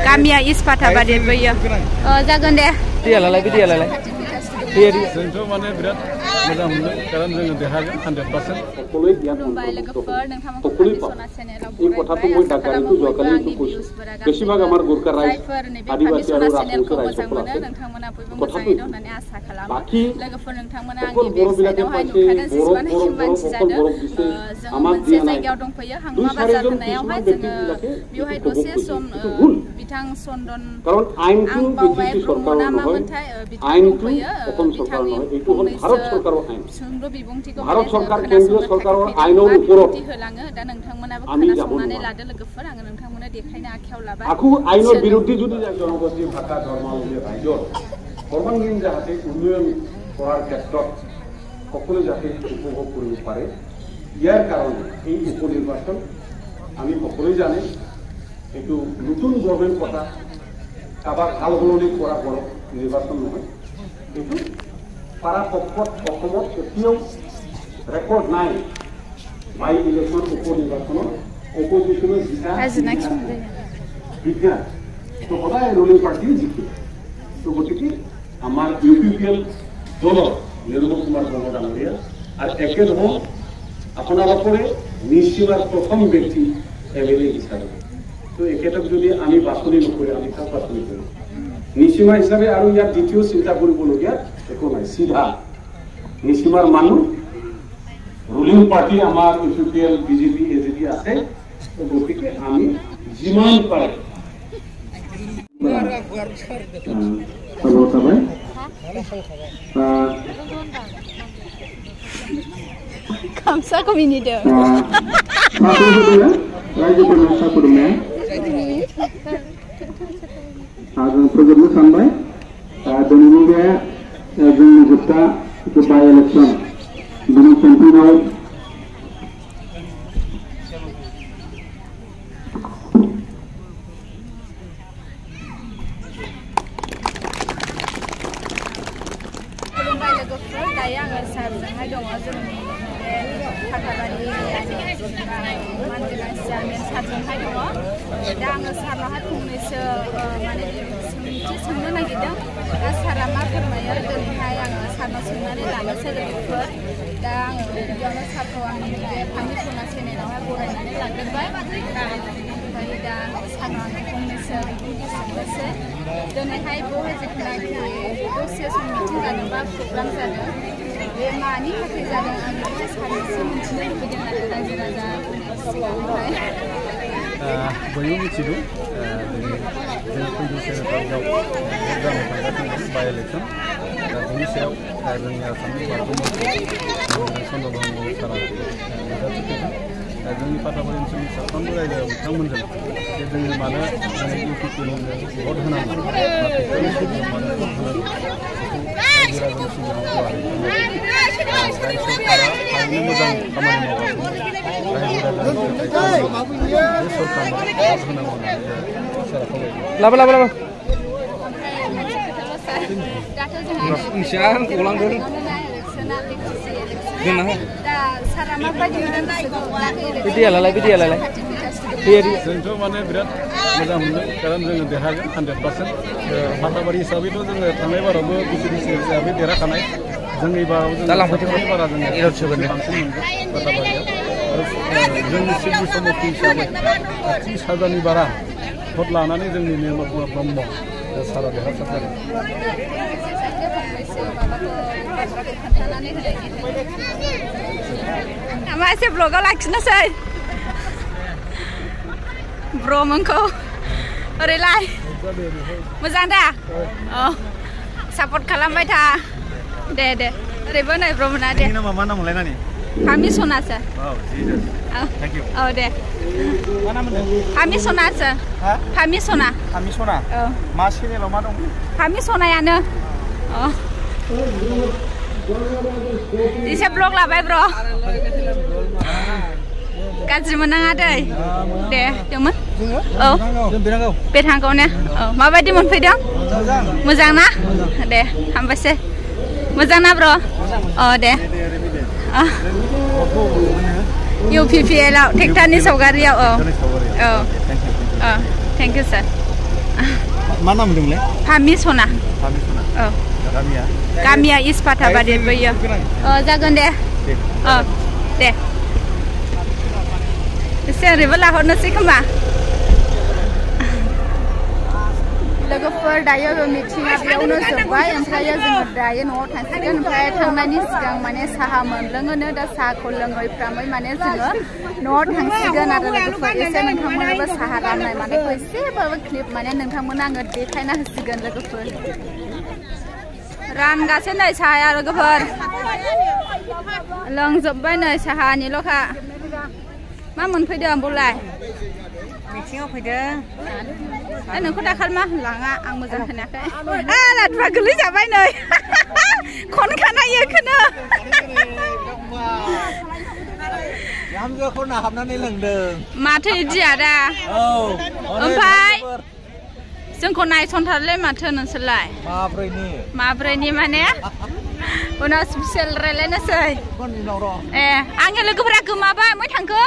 गामिया इसपाटाबारि बैयो जागोन दे बिदियालाय बिदियालाय जोंथ' माने बिराद मोजां मोनो कारण जोङो देरहागोन 100%। खुलुमबाय लोगोफोर नोंथांमोनखौ फामिसना चेनेलाव बरायबाय आसा खालामो बयबो आंनि भिउसफोरा गासैबो जायफोर नैबे फामिसना चेनेलखौ मोजां मोनो नोंथांमोना बयबो मोजाङै दं होननानै आसा खालामो लोगोफोर नोंथांमोना आंनि बेक साइडआवहाय नुखादों जेसेबांनाखि मानसि जादों जों मोनसे जायगायाव दंफैयो हांमा बाजार होननायावहाय जोङो बेवहाय दसे सम बिथां चन्दन आं बावबाय ब्रह्मना मामोनथाय बिथां दंफैयो बिथांनि सुंद' बिबुंथिखौ बिबुंथि होलाङो दा नोंथांमोनाबो खोनासंनानै लादो लोगोफोर आङो नोंथांमोननो देखायनो आखायाव लाबाय আইনৰ বিৰুদ্ধে যদি জনগোষ্ঠী ভাষা ধৰ্মাৱলম্বী ৰাইজৰ সৰ্বাংগীন যাতে উন্নয়ন কৰাৰ ক্ষেত্ৰত সকলো যাতে উপভোগ কৰিব পাৰে ইয়াৰ কাৰণে এই উপনিৰ্বাচন আমি সকলোৱে জানে এইটো নতুন গভৰ্ণমেণ্ট কথা কাৰোবাৰ সাল সলনি কৰা নিৰ্বাচন নহয় এইটো পাৰাপক্ষত অসমত এতিয়াও ৰেকৰ্ড নাই বাই ইলেকশ্যন উপনিৰ্বাচনত অপজিশ্যনৰ জিকা বিজ্ঞান তো সদায় ৰুলিং পাৰ্টি জিকে তো গতিকে আমাৰ ইউপিপিএল দলৰ নিৰ্মল কুমাৰ বৰ্মা ডাঙৰীয়া আৰু একেধৰণৰ আপোনালোকৰে নিশ্চিতৰ প্ৰথম ব্যক্তি এমএলএ হিচাপে তো একেটাক যদি আমি বাছনি নকৰি আমি কাক বাছনি কৰিম নিশ্চিমা হিচাপে আৰু ইয়াত দ্বিতীয় চিন্তা কৰিবলগীয়া একো নাই চিধা নিশ্চিমাৰ মানুহ ৰুলিং পাৰ্টি আমাৰ ইউপিপিএল বিজেপি এজেডি আছে গতিকে আমি যিমান পাৰে kamsaku minide रायजोफोरनो साखुदुमनाया जों फोजोबनो सानबाय दिनैनि बे जोंनि जोबथा बाइ इलेक्सन बिनि केम्पेइनाव दायो आङो सारजोंहाय दङ जोंनि बे फाथाबारि एरियानि मानगोनां चेयारमेन सारजोंहाय दङ दा आङो सारनावहाय फंनैसो माने सोंथि सोंनो नागिरदों दा सारा मा फोरमायो दिनैहाय आङो सारनाव सोंनानै लानोसै लोगोफोर दा आङो गिबियावनो सारखौ आंनि बे फामिसना चेनेलावहाय बरायनानै लाग्रोबाय ओमफ्राय दा सारनाव आङो फंनैसो बिबुंथि सोंनोसै दिनैहाय बेवहाय जेखुनाखि दसे सम मिटिं जादों बा प्रग्राम जादों बे मानि थाखाय जादों आं बेखौ सानैसो मिथिनो लुबैदों आरो रायजो राजाफोरनि सिगाङावहाय बयबो मिथिगौ जों फैगौ सेनेटारियाव जानो थांगासिनो बाइ इलेक्सन दा बेनि सायाव जोंनि आसामनि बारग'मन्थ्रि चन्द्र ब्रह्म सारा नुजाथिफैदों दा जोंनि फाथाबारि ओनसोलनि साफ्रोमबो रायजोआव बिथांमोनजों जे जोङो मानो जोङो इउपिपिएलनो भट होनांगौ बेफोरनि सिगाङाव मानो भट होनांगौ रायजो राजानि सिगाङाव गुवारै जाय सरकारा थारैनो मोजां खामानि मावगासिनो रायजो राजानि थाखाय बे सरकारनो भट होनांगौ होननानै सारा खावलायदों लाबो लाबो लाबो बिदियालाय जोंथ' माने बिराद मोजां मोनो कारण जोङो देरहागोन 100%। फाथाबारि हिसाबैथ' जोङो थांनाय बारावबो बिसिडिसि हिसाबै देरहाखानाय जोंनि बाराव जों बारा जोङो बांसिन मोनगोन फाथाबारियाव आरो जोंनि सिडनि समष्टि हिसाबै 30,000नि बारा भट लानानै जोंनि निर्मल कुमार ब्रह्म सारा देरहासार जादों मा एसे ब्लगाव लाखिनोसै ब्रमोनखौ ओरैलाय मोजां दा सापर्ट खालामबाय था दे दे ओरैबो नै ब्रमोना दे मा नामलाय नानि फामिसनासो औ दे फामिसनासो फामिसना मा चेनेलाव मा दं फामिसनायानो एसे ब्लग लाबाय ब्र गाज्रि मोननाङा दै दे दोंमोन औ बेथांगौ ने औ माबायदि मोनफैदों मोजां ना दे हामबायसै मोजां ना ब्र अ दे इउपिपिएलआव ट्रेक्टरनि सावगारियाव औ Thank you sir. Mana mendunglah? Pamisona. Pamisona. Oh. Gamia. Gamia Ispata Bade beyo. Oh jagan deh. Oh deh. Saya ribetlah hot nasi kemana? Logofor dayo meeting abia uno sebai ampraya जोङो dayo न'आव थांसिगोन ओमफ्राय थांनायनि सिगां माने साहा मोनलोङोनो दा साहाखौ लोङैफ्रामै माने जोङो न'आव थांसिगोन आरो लोगोफोर एसे नोंथांमोनाबो साहा राननाय मानेखौ एसेबाबो क्लिप माने नोंथांमोना आङो देखायना होसिगोन लोगोफोर रानगासिनो नै साहाया लोगोफोर लोंजोबबाय नै साहानिल'खा मा मोनफैदों बुलाय मिथिङाव फैदों नोंखौ दाखाल मा लाङा आं मोजां खोनायाखै लाथुवा गोलै जाबाय नै खनखानायो खोनो यामजोखौ नाहाबनानै लोंदों माथो इदि आदा औ ओमफ्राय जोंखौ नायसनथारलै माथो नोंसोरलाय माब्रैनि माने उनाव स्पेसियेल रायलायनोसै आंनि लोगोफोरा गोमाबाय ओमफ्राय थांखो